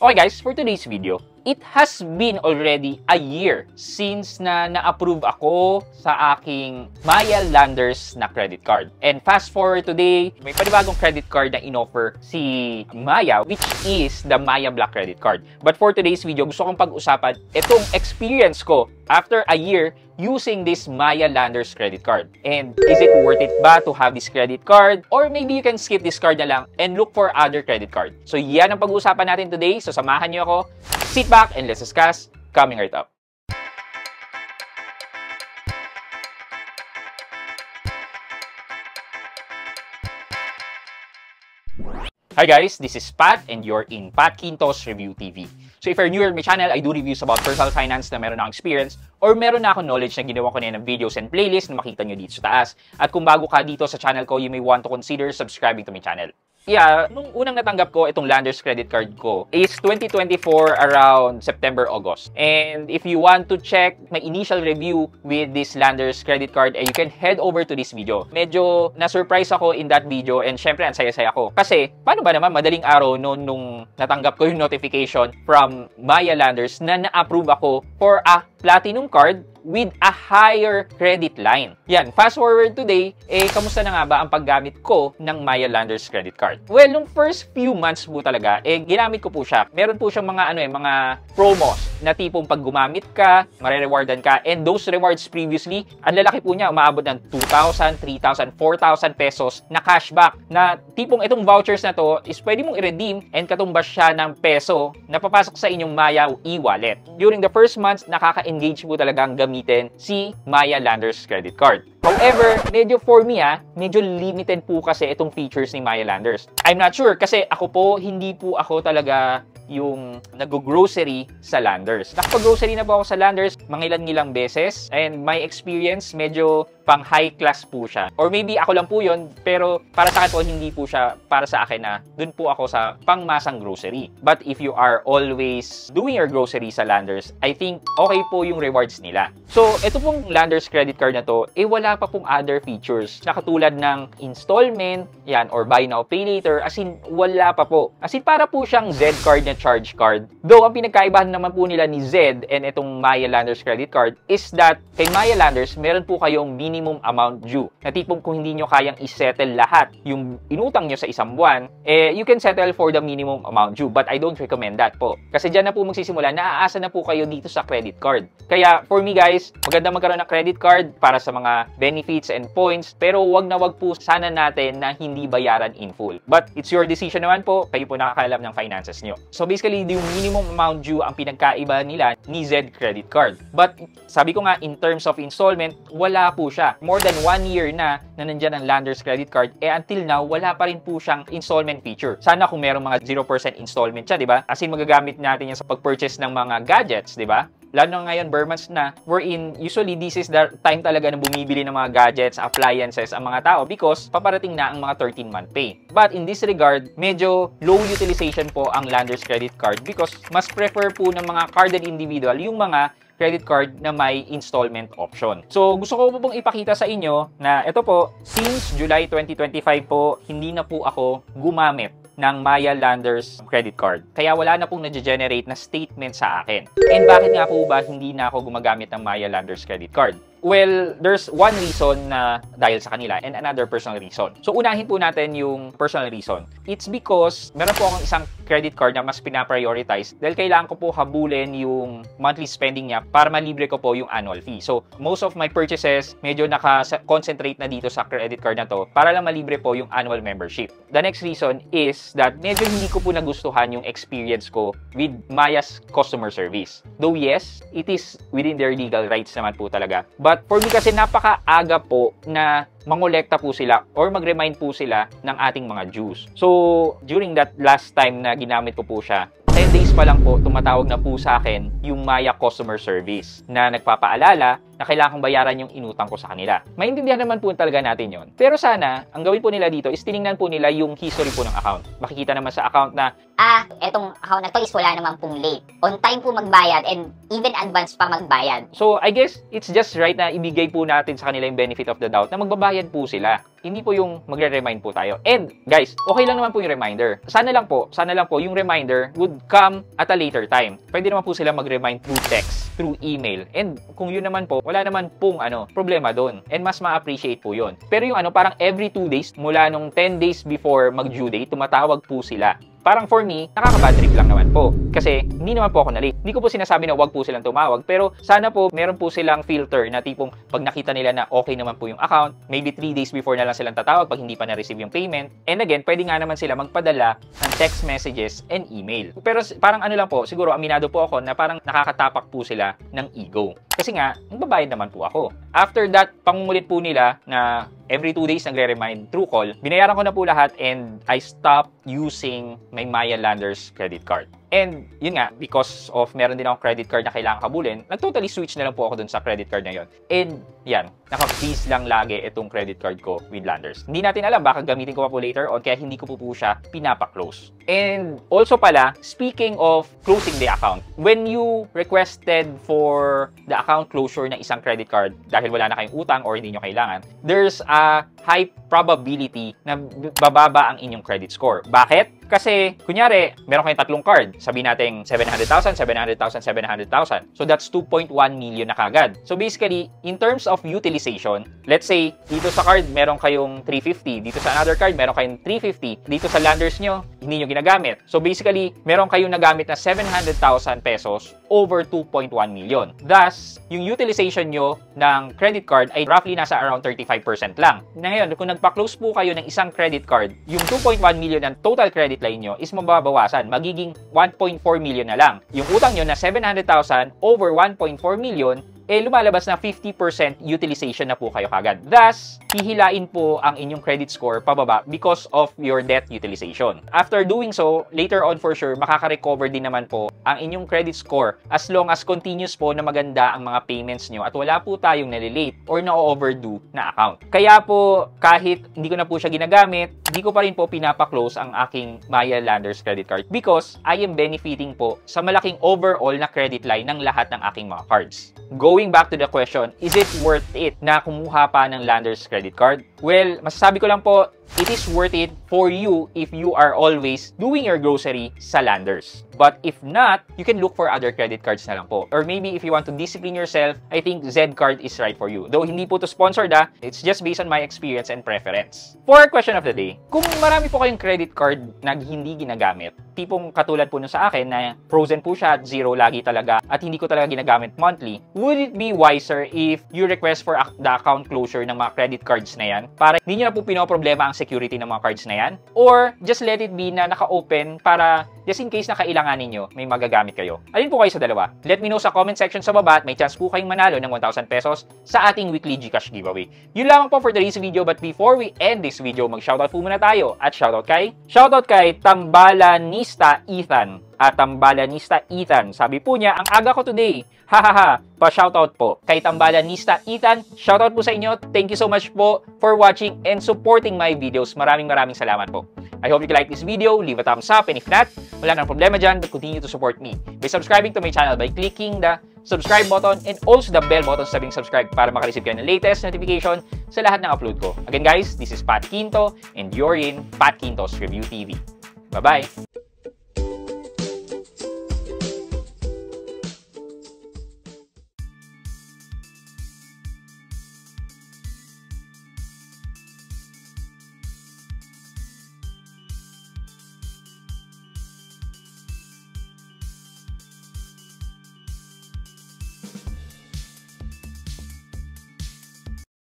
Okay guys, for today's video, it has been already a year since na-approve ako sa aking Maya Landers na credit card. And fast forward today, may panibagong credit card na inoffer si Maya, which is the Maya Black credit card. But for today's video, gusto kong pag-usapan itong experience ko after a year using this Maya Landers credit card. And is it worth it ba to have this credit card? Or maybe you can skip this card na lang and look for other credit card. So yan ang pag-uusapan natin today. So samahan niyo ako. Sit back and let's discuss coming right up. Hi guys, this is Pat and you're in Pat Quintos Review TV. So if you're newer to my channel, I do reviews about personal finance na meron akong experience or meron na akong knowledge na ginawa ko na ng videos and playlists na makita nyo dito sa taas. At kung bago ka dito sa channel ko, you may want to consider subscribing to my channel. Yeah, nung unang natanggap ko itong Landers credit card ko is 2024 around September, August. And if you want to check my initial review with this Landers credit card, you can head over to this video. Medyo na-surprise ako in that video and syempre ang saya-saya ko. Kasi, paano ba naman madaling araw nung natanggap ko yung notification from Maya Landers na na-approve ako for a platinum card with a higher credit line. Yan, fast forward today, kamusta na nga ba ang paggamit ko ng Maya Landers credit card? Well, nung first few months po talaga, ginamit ko po siya. Meron po siyang mga mga promos na tipong pag gumamit ka, mare-rewardan ka, and those rewards previously, ang lalaki po niya, umaabot ng 2,000, 3,000, 4,000 pesos na cashback, na tipong itong vouchers na to is pwede mong i-redeem and katumbas siya ng peso na papasok sa inyong Maya e-wallet. During the first months, nakaka-engage po talaga ang gamitin si Maya Landers credit card. However, medyo for me medyo limited po kasi itong features ni Maya Landers. I'm not sure kasi ako po, hindi po ako talaga yung nag-grocery sa Landers. Nakapag-grocery na po ako sa Landers mga ilang beses, and my experience medyo pang high class po siya. Or maybe ako lang po yun, pero para sa akin po hindi po siya para sa akin na dun po ako sa pangmasang grocery. But if you are always doing your grocery sa Landers, I think okay po yung rewards nila. So, ito pong Landers credit card na to, wala pa pong other features na katulad ng installment, yan, or buy now, pay later, as in, wala pa po. As in, para po siyang Z card na charge card. Though, ang pinagkaibahan naman po nila ni Z and itong Maya Landers credit card is that kay Maya Landers, meron po kayong minimum amount due. Na tipong kung hindi nyo kayang isettle lahat yung inutang nyo sa isang buwan, you can settle for the minimum amount due. But I don't recommend that po. Kasi dyan na po magsisimula, naaasa na po kayo dito sa credit card. Kaya, for me guys, maganda magkaroon ng credit card para sa mga benefits and points, pero wag na wag po sana natin na hindi bayaran in full. But it's your decision naman po, kayo po nakakaalam ng finances nyo. So basically, yung minimum amount due ang pinagkaiba nila ni Z credit card. But sabi ko nga, in terms of installment, wala po siya. More than 1 year na nandyan ang Landers credit card, until now, wala pa rin po siyang installment feature. Sana kung merong mga 0% installment siya, di ba? As in, magagamit natin yan sa pag-purchase ng mga gadgets, di ba? Lalo na ngayon, Burmans na, wherein usually this is the time talaga na bumibili ng mga gadgets, appliances ang mga tao because paparating na ang mga 13-month pay. But in this regard, medyo low utilization po ang Landers credit card because mas prefer po ng mga carded individual yung mga credit card na may installment option. So, gusto ko po pong ipakita sa inyo na ito po, since July 2025 po, hindi na po ako gumamit ng Maya Landers credit card. Kaya wala na pong nag-generate na statement sa akin. And bakit nga po ba hindi na ako gumagamit ng Maya Landers credit card? Well, there's one reason na dahil sa kanila and another personal reason. So, unahin po natin yung personal reason. It's because meron po akong isang credit card na mas pinaprioritize dahil kailangan ko po habulin yung monthly spending niya para malibre ko po yung annual fee. So, most of my purchases medyo naka-concentrate na dito sa credit card na to para lang malibre po yung annual membership. The next reason is that medyo hindi ko po nagustuhan yung experience ko with Maya's customer service. Though yes, it is within their legal rights naman po talaga. But for me kasi napakaaga po na mangolekta po sila or mag-remind po sila ng ating mga dues. So, during that last time na ginamit ko po siya, 10 days pa lang po, tumatawag na po sa akin yung Maya Customer Service na nagpapaalala na kailangan kong bayaran yung inutang ko sa kanila. Maintindihan naman po talaga natin yon. Pero sana, ang gawin po nila dito is tinignan po nila yung history po ng account. Makikita naman sa account na, etong account na to is wala naman pong late. On time po magbayad and even advance pa magbayad. So, I guess it's just right na ibigay po natin sa kanila yung benefit of the doubt na magbabayad po sila. hindi po yung magre-remind po tayo. And guys, okay lang naman po yung reminder. Sana lang po yung reminder would come at a later time. Pwede naman po sila mag-remind through text, through email. And kung yun naman po, wala naman pong problema doon. And mas ma-appreciate po yun. Pero yung parang every 2 days, mula nung 10 days before mag-due date, tumatawag po sila. Parang for me, nakaka-bad trip lang naman po. Kasi hindi naman po ako na-late. Hindi ko po sinasabi na wag po silang tumawag. Pero sana po, meron po silang filter na tipong pag nakita nila na okay naman po yung account, maybe 3 days before na lang silang tatawag pag hindi pa na-receive yung payment. And again, pwede nga naman sila magpadala ng text messages and email. Pero parang lang po, siguro aminado po ako na parang nakakatapak po sila ng ego. Kasi nga, magbabayad naman po ako. After that, pangungulit po nila na every 2 days nagre-remind through call, binayaran ko na po lahat and I stopped using my Maya Landers credit card. And yun nga, because of meron din akong credit card na kailangan kabulin, nag-totally switch na lang po ako dun sa credit card na yun. And yan, naka-freeze lang lagi itong credit card ko with Landers. Hindi natin alam, baka gamitin ko pa po later on, kaya hindi ko po siya pinapa-close. And also pala, speaking of closing the account, when you requested for the account closure ng isang credit card dahil wala na kayong utang or hindi nyo kailangan, there's a high probability na bababa ang inyong credit score. Bakit? Kasi, kunyari, meron kayong 3 card. Sabihin natin 700,000, 700,000, 700,000. So, that's 2.1 million na kagad. So, basically, in terms of utilization, let's say, dito sa card, meron kayong 350. Dito sa another card, meron kayong 350. Dito sa Landers nyo, hindi nyo ginagamit. So, basically, meron kayong nagamit na 700,000 pesos over 2.1 million. Thus, yung utilization nyo ng credit card ay roughly nasa around 35% lang. Na ngayon, kung nagpa-close po kayo ng isang credit card, yung 2.1 million ng total credit line nyo is mababawasan. Magiging 1.4 million na lang. Yung utang nyo na 700,000 over 1.4 million, lumalabas na 50% utilization na po kayo kagad. Thus, hihilain po ang inyong credit score pababa because of your debt utilization. After doing so, later on for sure, makaka-recover din naman po ang inyong credit score as long as continuous po na maganda ang mga payments nyo at wala po tayong nalilate or na-overdue na account. Kaya po, kahit hindi ko na po siya ginagamit, hindi ko pa rin po pinapa-close ang aking Maya Landers credit card because I am benefiting po sa malaking overall na credit line ng lahat ng aking mga cards. Going back to the question, is it worth it na kumuha pa ng Landers credit card? Well, masasabi ko lang po, it is worth it for you if you are always doing your grocery sa Landers. But if not, you can look for other credit cards na lang po. Or maybe if you want to discipline yourself, I think Z card is right for you. Though hindi po to sponsored it's just based on my experience and preference. For our question of the day, kung marami po kayong credit card na hindi ginagamit, tipong katulad po nun sa akin na frozen po siya at 0 lagi talaga at hindi ko talaga ginagamit monthly, would it be wiser if you request for the account closure ng mga credit cards na yan para hindi nyo na po pinoproblema ang security ng mga cards na yan? Or just let it be na naka-open para just in case na kailangan ninyo, may magagamit kayo? Alin po kayo sa dalawa? Let me know sa comment section sa baba at may chance po kayong manalo ng 1,000 pesos sa ating weekly GCash giveaway. Yun lamang po for today's video, but before we end this video, mag-shoutout po muna tayo at shoutout kay Tambalanista Ethan. At Tambalanista Ethan, sabi po niya, ang aga ko today. Hahaha, pa-shoutout po kay Tambalanista Ethan. Shoutout po sa inyo. Thank you so much po for watching and supporting my videos. Maraming salamat po. I hope you like this video. Leave a thumbs up, and if not, wala nang problema dyan, but continue to support me by subscribing to my channel by clicking the subscribe button and also the bell button sa sabing subscribe para makareceive kayo ng latest notification sa lahat ng upload ko. Again guys, this is Pat Quinto and you're in Pat Quinto's Review TV. Bye-bye!